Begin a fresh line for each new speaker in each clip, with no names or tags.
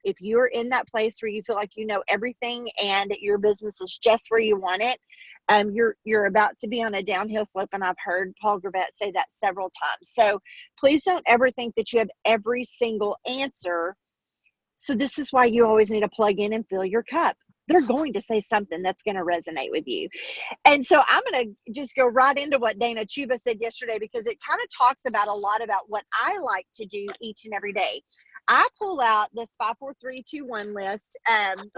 if you're in that place where you feel like you know everything and your business is just where you want it, you're about to be on a downhill slope. And I've heard Paul Gravett say that several times. So please don't ever think that you have every single answer. So this is why you always need to plug in and fill your cup. They're going to say something that's going to resonate with you. And so I'm going to just go right into what Dana Chuba said yesterday, because it kind of talks about a lot about what I like to do each and every day. I pull out this 5, 4, 3, 2, 1 list.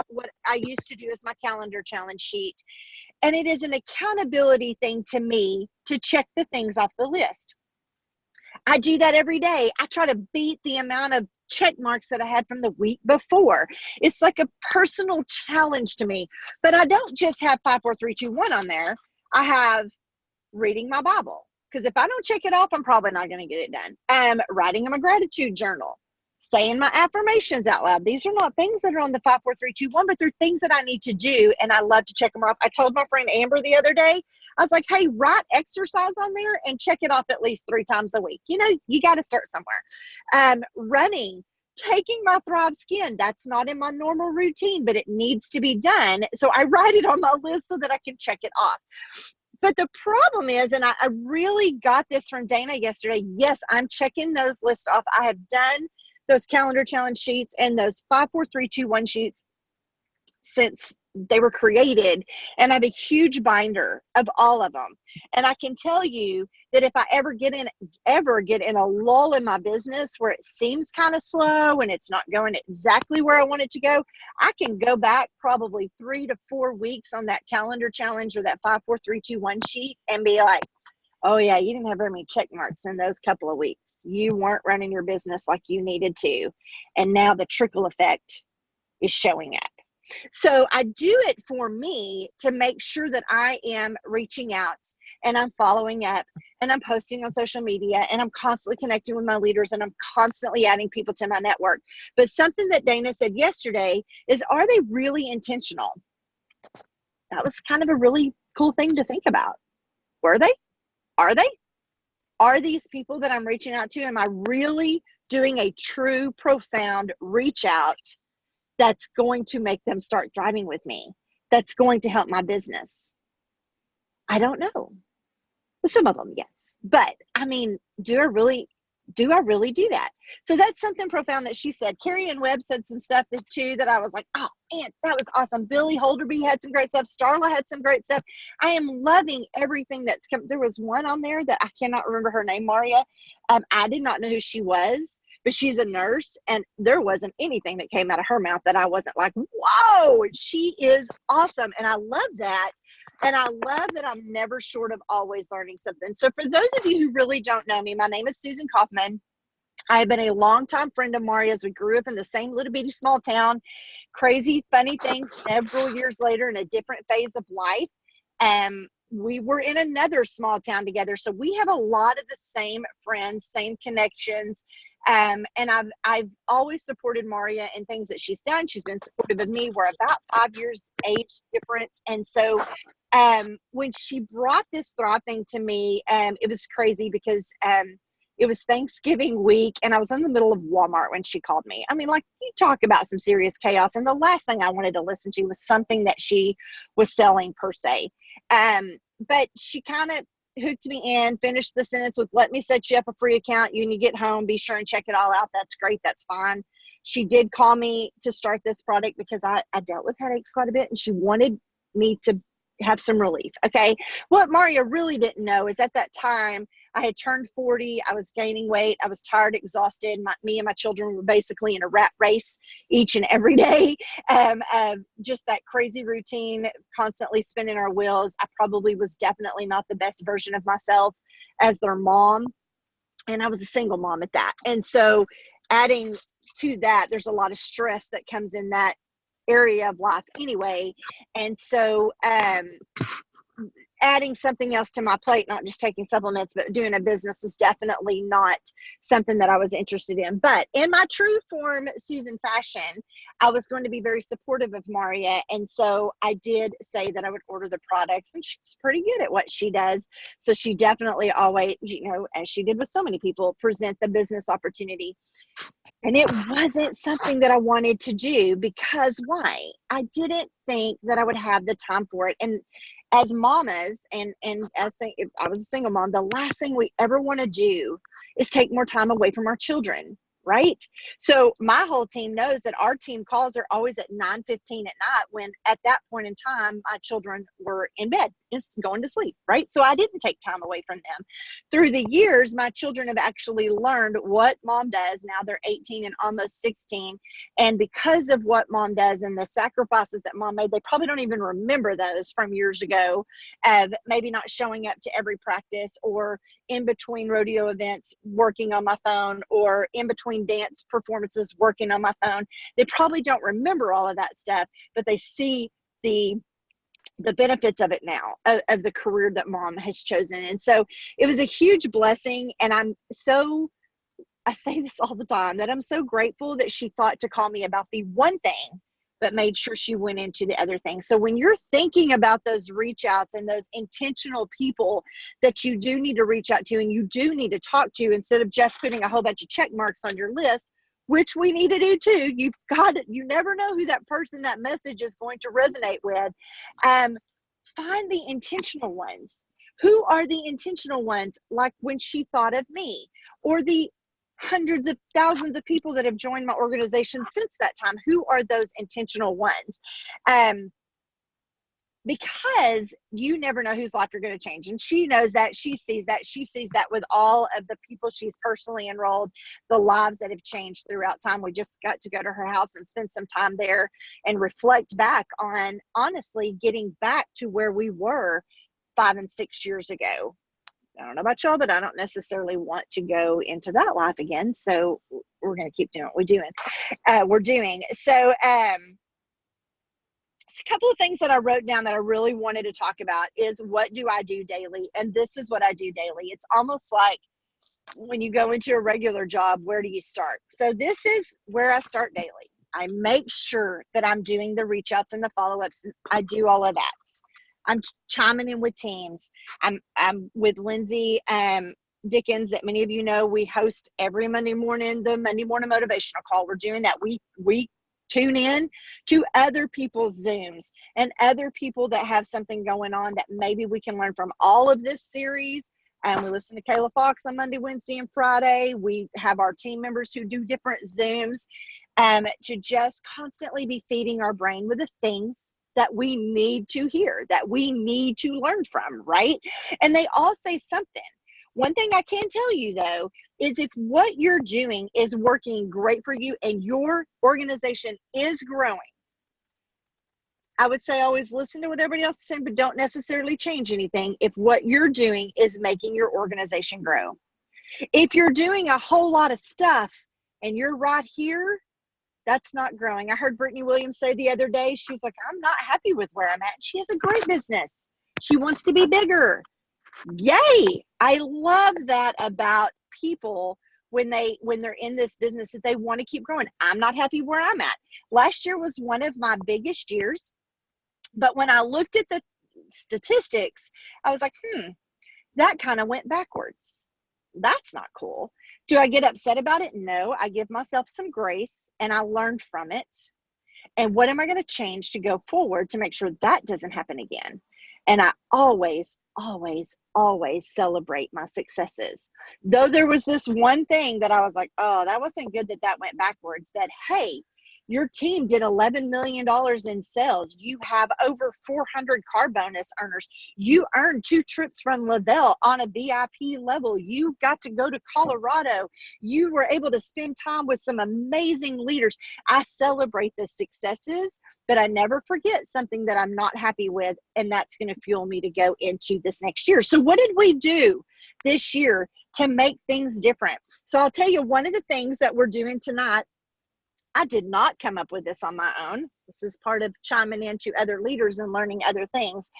What I used to do is my calendar challenge sheet. And it is an accountability thing to me to check the things off the list. I do that every day. I try to beat the amount of check marks that I had from the week before. It's like a personal challenge to me. But I don't just have 5, 4, 3, 2, 1 on there. I have reading my Bible, because if I don't check it off, I'm probably not going to get it done. Writing in my gratitude journal, saying my affirmations out loud. These are not things that are on the 5, 4, 3, 2, 1, but they're things that I need to do, and I love to check them off. I told my friend Amber the other day, I was like, hey, write exercise on there and check it off at least 3 times a week. You know, you got to start somewhere. Running, taking my Thrive Skin. That's not in my normal routine, but it needs to be done. So I write it on my list so that I can check it off. But the problem is, and I really got this from Dana yesterday, yes, I'm checking those lists off. I have done those calendar challenge sheets and those 5, 4, 3, 2, 1 sheets since they were created, and I have a huge binder of all of them. And I can tell you that if I ever get in a lull in my business where it seems kind of slow and it's not going exactly where I want it to go, I can go back probably 3 to 4 weeks on that calendar challenge or that 5, 4, 3, 2, 1 sheet and be like, oh yeah, you didn't have very many check marks in those couple of weeks. You weren't running your business like you needed to. And now the trickle effect is showing up. So I do it for me to make sure that I am reaching out and I'm following up and I'm posting on social media and I'm constantly connecting with my leaders and I'm constantly adding people to my network. But something that Dana said yesterday is, are they really intentional? That was kind of a really cool thing to think about. Were they? Are they? Are these people that I'm reaching out to, am I really doing a true, profound reach out that's going to make them start thriving with me, that's going to help my business? I don't know. Some of them, yes. But I mean, do I really do that? So that's something profound that she said. Carrie Ann Webb said some stuff too that I was like, oh man, that was awesome. Billy Holderby had some great stuff. Starla had some great stuff. I am loving everything that's come. There was one on there that I cannot remember her name, Mauria. I did not know who she was, but she's a nurse, and there wasn't anything that came out of her mouth that I wasn't like, whoa, she is awesome. And I love that. And I love that I'm never short of always learning something. So for those of you who really don't know me, my name is Susan Kaufman. I have been a longtime friend of Mauria's. We grew up in the same little bitty small town. Crazy, funny things several years later in a different phase of life. We were in another small town together. So we have a lot of the same friends, same connections. And I've always supported Mauria in things that she's done. She's been supportive of me. We're about 5 years age difference. And so when she brought this Thrive thing to me, it was crazy because it was Thanksgiving week and I was in the middle of Walmart when she called me. I mean, like, you talk about some serious chaos. And the last thing I wanted to listen to was something that she was selling per se. But she kind of hooked me in, finished the sentence with, let me set you up a free account. You can get home, be sure and check it all out. That's great. That's fine. She did call me to start this product because I dealt with headaches quite a bit and she wanted me to have some relief. Okay. What Mauria really didn't know is at that time I had turned 40. I was gaining weight. I was tired, exhausted. Me and my children were basically in a rat race each and every day. Just that crazy routine, constantly spinning our wheels. I probably was definitely not the best version of myself as their mom. And I was a single mom at that. And so adding to that, there's a lot of stress that comes in that area of life anyway. And so adding something else to my plate, not just taking supplements, but doing a business was definitely not something that I was interested in. But in my true form, Susan fashion, I was going to be very supportive of Mauria. And so I did say that I would order the products, and she's pretty good at what she does. So she definitely always, you know, as she did with so many people, present the business opportunity. And it wasn't something that I wanted to do because why? I didn't think that I would have the time for it. And as mamas, and as if I was a single mom, the last thing we ever want to do is take more time away from our children, right? So my whole team knows that our team calls are always at 9:15 at night, when at that point in time, my children were in bed, going to sleep, right? So I didn't take time away from them. Through the years, my children have actually learned what mom does. Now they're 18 and almost 16. And because of what mom does and the sacrifices that mom made, they probably don't even remember those from years ago, of maybe not showing up to every practice, or in between rodeo events working on my phone, or in between dance performances working on my phone. They probably don't remember all of that stuff, but they see the benefits of it now, of the career that mom has chosen. And so it was a huge blessing. And I say this all the time, that I'm so grateful that she thought to call me about the one thing, but made sure she went into the other thing. So when you're thinking about those reach outs and those intentional people that you do need to reach out to, and you do need to talk to, instead of just putting a whole bunch of check marks on your list, which we need to do too. You've got it. You never know who that person, that message is going to resonate with. Find the intentional ones. Who are the intentional ones? Like when she thought of me, or the hundreds of thousands of people that have joined my organization since that time. Who are those intentional ones? Because you never know whose life you're going to change. And she knows that. She sees that. She sees that with all of the people she's personally enrolled, the lives that have changed throughout time. We just got to go to her house and spend some time there and reflect back on, honestly, getting back to where we were 5 and 6 years ago. I don't know about y'all, but I don't necessarily want to go into that life again. So we're going to keep doing what we're doing. So, a couple of things that I wrote down that I really wanted to talk about is, what do I do daily? And this is what I do daily. It's almost like when you go into a regular job, where do you start? So this is where I start daily. I make sure that I'm doing the reach outs and the follow-ups. I do all of that. I'm chiming in with teams. I'm with Lindsay Dickens, that many of you know. We host every Monday morning, the Monday morning motivational call. We're doing that. We tune in to other people's Zooms and other people that have something going on that maybe we can learn from all of this series. And we listen to Kayla Fox on Monday, Wednesday, and Friday. We have our team members who do different Zooms, to just constantly be feeding our brain with the things that we need to hear, that we need to learn from, right? And they all say something. One thing I can tell you, though, is if what you're doing is working great for you and your organization is growing, I would say always listen to what everybody else is saying, but don't necessarily change anything if what you're doing is making your organization grow. If you're doing a whole lot of stuff and you're right here, that's not growing. I heard Brittany Williams say the other day, she's like, I'm not happy with where I'm at. She has a great business. She wants to be bigger. Yay. I love that about people when they're in this business, that they want to keep growing. I'm not happy where I'm at. Last year was one of my biggest years, but when I looked at the statistics, I was like, that kind of went backwards. That's not cool. Do I get upset about it? No, I give myself some grace and I learned from it. And what am I going to change to go forward to make sure that doesn't happen again? And I always, always, always celebrate my successes. Though there was this one thing that I was like, oh, that wasn't good that went backwards, that, hey, your team did $11 million in sales. You have over 400 car bonus earners. You earned 2 trips from Lavelle on a VIP level. You got to go to Colorado. You were able to spend time with some amazing leaders. I celebrate the successes, but I never forget something that I'm not happy with, and that's going to fuel me to go into this next year. So what did we do this year to make things different? So I'll tell you, one of the things that we're doing tonight, I did not come up with this on my own. This is part of chiming into other leaders and learning other things.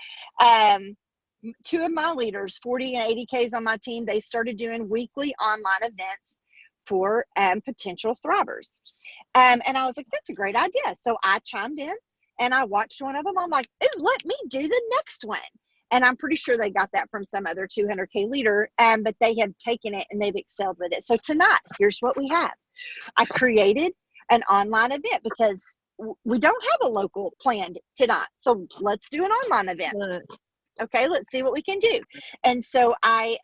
two of my leaders, 40 and 80Ks on my team, they started doing weekly online events for potential thrivers. And I was like, that's a great idea. So I chimed in and I watched one of them. I'm like, ooh, let me do the next one. And I'm pretty sure they got that from some other 200K leader, but they have taken it and they've excelled with it. So tonight, here's what we have. I created an online event because we don't have a local planned tonight. So let's do an online event. Okay, let's see what we can do. And so I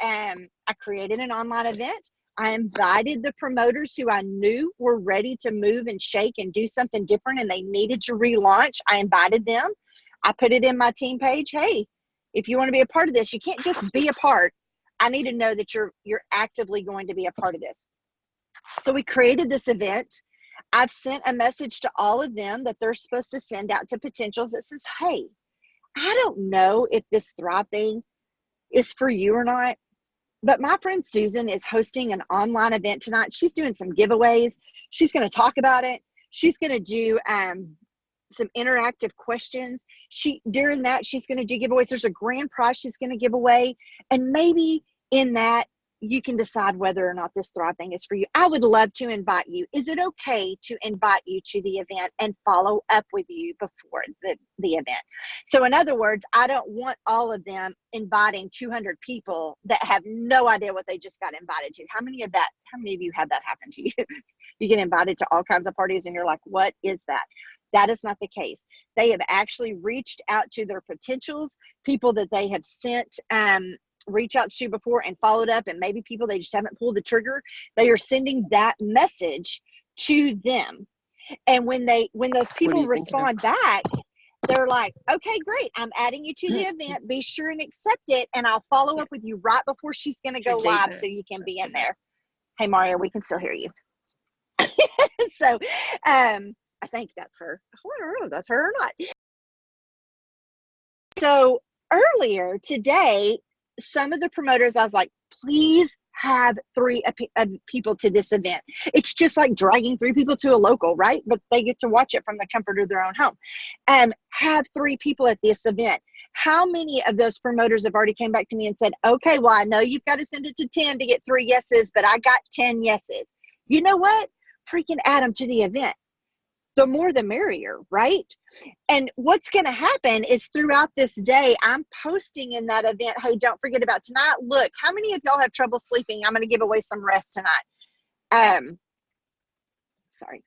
created an online event. I invited the promoters who I knew were ready to move and shake and do something different and they needed to relaunch. I invited them. I put it in my team page. Hey, if you want to be a part of this, you can't just be a part. I need to know that you're actively going to be a part of this. So we created this event. I've sent a message to all of them that they're supposed to send out to potentials that says, hey, I don't know if this Thrive thing is for you or not, but my friend Susan is hosting an online event tonight. She's doing some giveaways. She's going to talk about it. She's going to do some interactive questions. During that, she's going to do giveaways. There's a grand prize she's going to give away. And maybe in that, you can decide whether or not this Thrive thing is for you. I would love to invite you. Is it okay to invite you to the event and follow up with you before the event? So in other words, I don't want all of them inviting 200 people that have no idea what they just got invited to. How many of you have that happen to you? You get invited to all kinds of parties and you're like, what is that? That is not the case. They have actually reached out to their potentials, people that they have sent reach out to before and followed up, and maybe people they just haven't pulled the trigger. They are sending that message to them. And when those people respond back, they're like, okay, great. I'm adding you to the event. Be sure and accept it. And I'll follow up with you right before she's going to go live so you can be in there. Hey, Mauria, we can still hear you. So I think that's her. I don't know if that's her or not. So earlier today, some of the promoters, I was like, please have 3 people to this event. It's just like dragging 3 people to a local, right? But they get to watch it from the comfort of their own home. Have 3 people at this event. How many of those promoters have already came back to me and said, okay, well, I know you've got to send it to 10 to get 3 yeses, but I got 10 yeses. You know what? Freaking add them to the event. The more the merrier, right? And what's going to happen is throughout this day, I'm posting in that event, hey, don't forget about tonight. Look, how many of y'all have trouble sleeping? I'm going to give away some rest tonight. Sorry.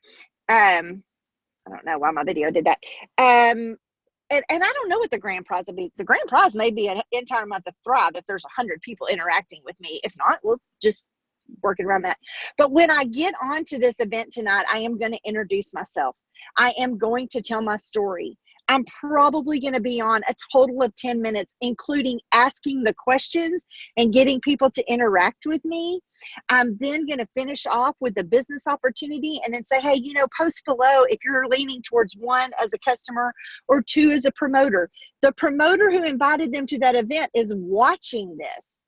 I don't know why my video did that. And I don't know what the grand prize will be. The grand prize may be an entire month of Thrive if there's 100 people interacting with me. If not, we'll just working around that. But when I get onto this event tonight, I am going to introduce myself. I am going to tell my story. I'm probably going to be on a total of 10 minutes, including asking the questions and getting people to interact with me. I'm then going to finish off with the business opportunity and then say, hey, post below if you're leaning towards 1 as a customer or 2 as a promoter. The promoter who invited them to that event is watching this.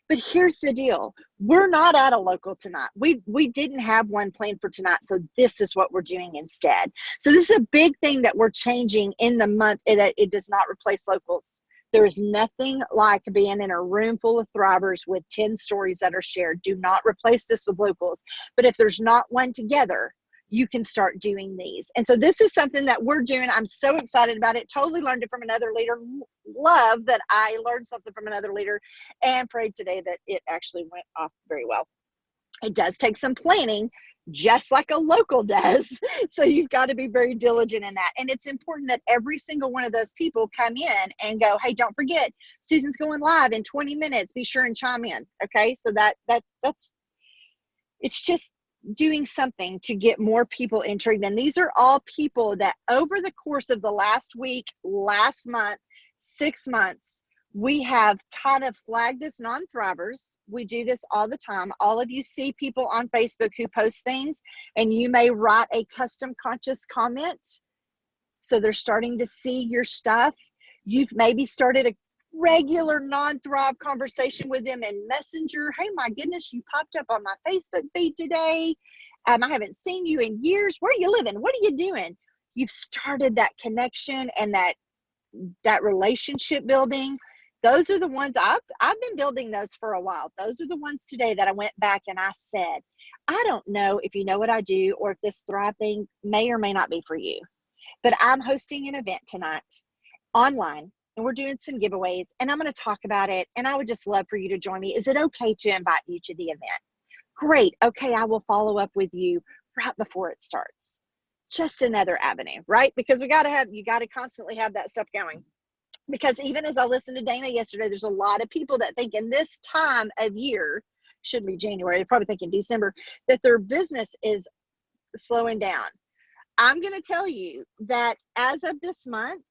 But here's the deal. We're not at a local tonight. We didn't have one planned for tonight, so this is what we're doing instead. So this is a big thing that we're changing in the month. It does not replace locals. There is nothing like being in a room full of thrivers with 10 stories that are shared. Do not replace this with locals. But if there's not one together, you can start doing these. And so this is something that we're doing. I'm so excited about it. Totally learned it from another leader. Love that I learned something from another leader and prayed today that it actually went off very well. It does take some planning, just like a local does. So you've got to be very diligent in that. And it's important that every single one of those people come in and go, hey, don't forget, Susan's going live in 20 minutes. Be sure and chime in. Okay. So that's, it's just doing something to get more people intrigued. And these are all people that over the course of the last week, last month, 6 months, we have kind of flagged as non-thrivers. We do this all the time. All of you see people on Facebook who post things and you may write a custom conscious comment. So they're starting to see your stuff. You've maybe started a regular non-Thrive conversation with them in Messenger. Hey, my goodness, you popped up on my Facebook feed today. I haven't seen you in years. Where are you living? What are you doing? You've started that connection and that relationship building. Those are the ones I've been building those for a while. Those are the ones today that I went back and I said, I don't know if you know what I do or if this Thrive thing may or may not be for you, but I'm hosting an event tonight online and we're doing some giveaways and I'm going to talk about it. And I would just love for you to join me. Is it okay to invite you to the event? Great. Okay. I will follow up with you right before it starts. Just another avenue, right? Because you got to constantly have that stuff going. Because even as I listened to Dana yesterday, there's a lot of people that think in this time of year, shouldn't be January, they're probably thinking December, that their business is slowing down. I'm going to tell you that as of this month,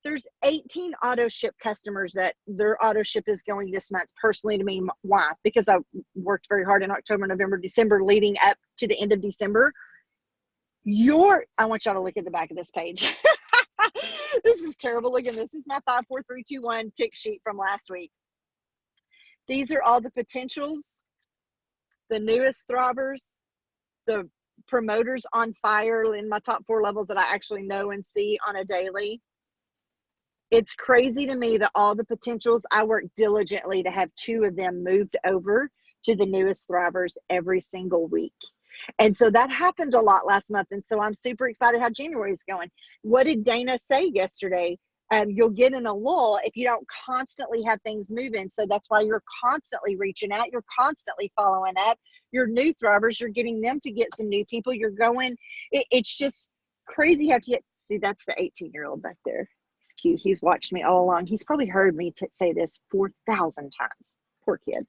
there's 18 auto ship customers that their auto ship is going this month personally to me. Why? Because I worked very hard in October, November, December, leading up to the end of December. I want y'all to look at the back of this page. This is terrible. Look at this. This is my 5, 4, 3, 2, 1 tick sheet from last week. These are all the potentials, the newest thrivers, the promoters on fire in my top 4 levels that I actually know and see on a daily. It's crazy to me that all the potentials, I work diligently to have 2 of them moved over to the newest thrivers every single week. And so that happened a lot last month. And so I'm super excited how January is going. What did Dana say yesterday? You'll get in a lull if you don't constantly have things moving. So that's why you're constantly reaching out. You're constantly following up. Your new thrivers, you're getting them to get some new people. You're going, it's just crazy how you see, that's the 18-year-old back there. He's cute. He's watched me all along. He's probably heard me say this 4,000 times. Poor kid.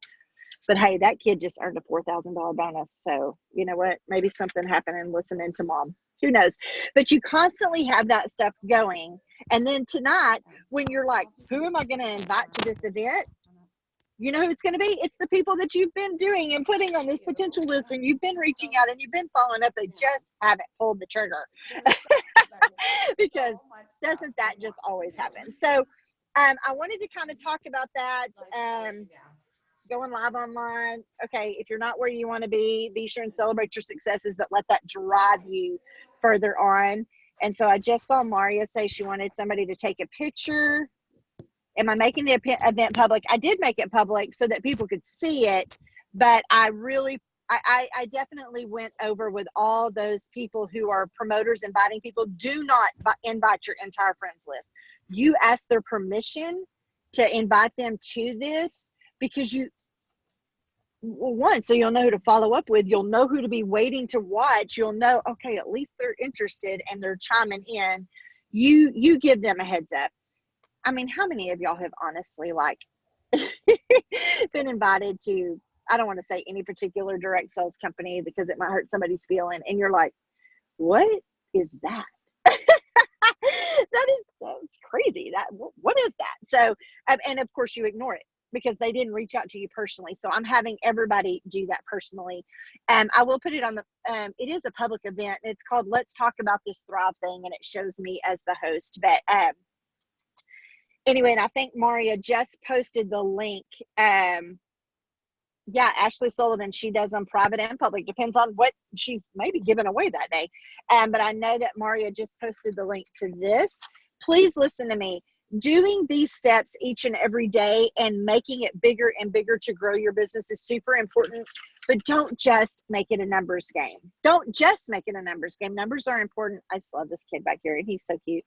But hey, that kid just earned a $4,000 bonus. So you know what? Maybe something happened in listening to mom. Who knows? But you constantly have that stuff going. And then tonight, when you're like, who am I going to invite to this event? You know who it's going to be? It's the people that you've been doing and putting on this potential list, and you've been reaching out and you've been following up. They just haven't pulled the trigger. Because doesn't that just always happen? So I wanted to kind of talk about that. Going live online. Okay, if you're not where you want to be sure and celebrate your successes, but let that drive you further on. And so I just saw Mauria say she wanted somebody to take a picture. Am I making the event public? I did make it public so that people could see it, but I definitely went over with all those people who are promoters, inviting people. Do not invite your entire friends list. You ask their permission to invite them to this, because so you'll know who to follow up with. You'll know who to be waiting to watch. You'll know, okay, at least they're interested and they're chiming in. You give them a heads up. I mean, how many of y'all have honestly been invited to, I don't want to say any particular direct sales company because it might hurt somebody's feeling, and you're like, what is that? That's crazy. What is that? So, and of course you ignore it, because they didn't reach out to you personally. So I'm having everybody do that personally. I will put it on it is a public event. It's called Let's Talk About This Thrive Thing, and it shows me as the host. But anyway, and I think Mauria just posted the link. Yeah, Ashley Sullivan, she does them private and public. Depends on what she's maybe giving away that day. But I know that Mauria just posted the link to this. Please listen to me. Doing these steps each and every day and making it bigger and bigger to grow your business is super important, but don't just make it a numbers game. Don't just make it a numbers game. Numbers are important. I just love this kid back here, and he's so cute.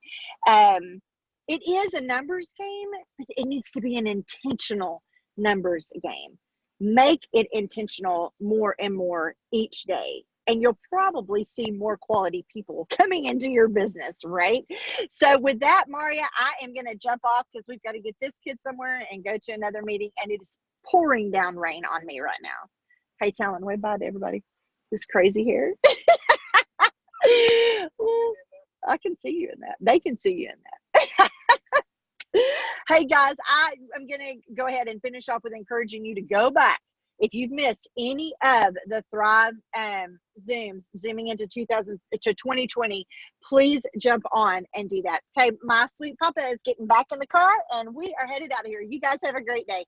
It is a numbers game, but it needs to be an intentional numbers game. Make it intentional more and more each day, and you'll probably see more quality people coming into your business, right? So with that, Mauria, I am going to jump off because we've got to get this kid somewhere and go to another meeting, and it is pouring down rain on me right now. Hey, Talon, wave bye to everybody. This crazy hair. I can see you in that. They can see you in that. Hey guys, I am going to go ahead and finish off with encouraging you to go back. If you've missed any of the Thrive Zooms, zooming into 2020, please jump on and do that. Okay, my sweet papa is getting back in the car, and we are headed out of here. You guys have a great day.